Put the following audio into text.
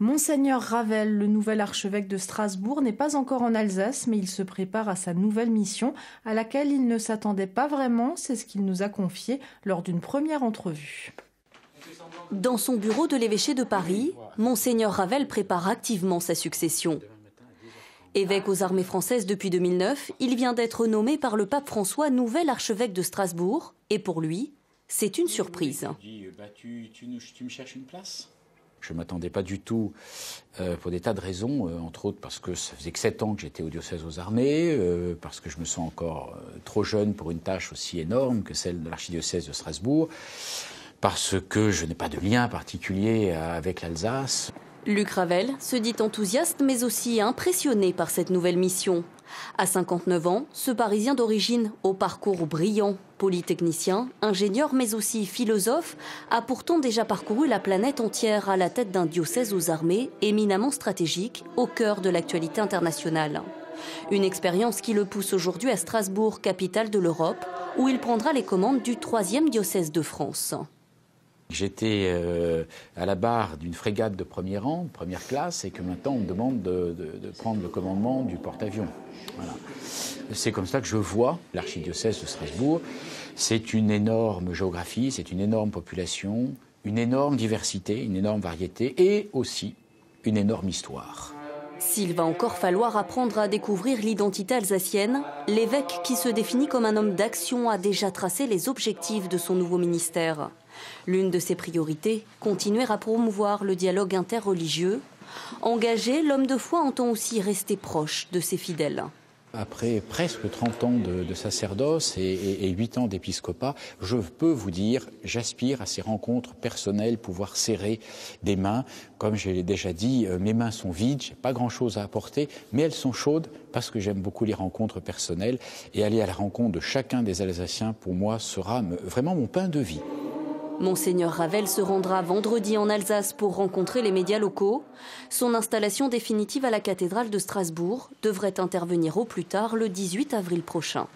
Monseigneur Ravel, le nouvel archevêque de Strasbourg, n'est pas encore en Alsace, mais il se prépare à sa nouvelle mission, à laquelle il ne s'attendait pas vraiment, c'est ce qu'il nous a confié lors d'une première entrevue. Dans son bureau de l'évêché de Paris, Monseigneur Ravel prépare activement sa succession. Évêque aux armées françaises depuis 2009, il vient d'être nommé par le pape François nouvel archevêque de Strasbourg. Et pour lui, c'est une surprise. Tu me cherches une place ? Je ne m'attendais pas du tout, pour des tas de raisons, entre autres parce que ça faisait que 7 ans que j'étais au diocèse aux armées, parce que je me sens encore trop jeune pour une tâche aussi énorme que celle de l'archidiocèse de Strasbourg, parce que je n'ai pas de lien particulier avec l'Alsace. Luc Ravel se dit enthousiaste mais aussi impressionné par cette nouvelle mission. À 59 ans, ce Parisien d'origine au parcours brillant, polytechnicien, ingénieur mais aussi philosophe, a pourtant déjà parcouru la planète entière à la tête d'un diocèse aux armées éminemment stratégique au cœur de l'actualité internationale. Une expérience qui le pousse aujourd'hui à Strasbourg, capitale de l'Europe, où il prendra les commandes du 3e diocèse de France. J'étais à la barre d'une frégate de premier rang, première classe, et que maintenant on me demande de prendre le commandement du porte-avions. Voilà. C'est comme ça que je vois l'archidiocèse de Strasbourg. C'est une énorme géographie, c'est une énorme population, une énorme diversité, une énorme variété et aussi une énorme histoire. S'il va encore falloir apprendre à découvrir l'identité alsacienne, l'évêque qui se définit comme un homme d'action a déjà tracé les objectifs de son nouveau ministère. L'une de ses priorités, continuer à promouvoir le dialogue interreligieux. Engagé, l'homme de foi entend aussi rester proche de ses fidèles. Après presque 30 ans de sacerdoce et 8 ans d'épiscopat, je peux vous dire, j'aspire à ces rencontres personnelles, pouvoir serrer des mains. Comme je l'ai déjà dit, mes mains sont vides, j'ai pas grand-chose à apporter, mais elles sont chaudes parce que j'aime beaucoup les rencontres personnelles. Et aller à la rencontre de chacun des Alsaciens, pour moi, sera vraiment mon pain de vie. Monseigneur Ravel se rendra vendredi en Alsace pour rencontrer les médias locaux. Son installation définitive à la cathédrale de Strasbourg devrait intervenir au plus tard le 18 avril prochain.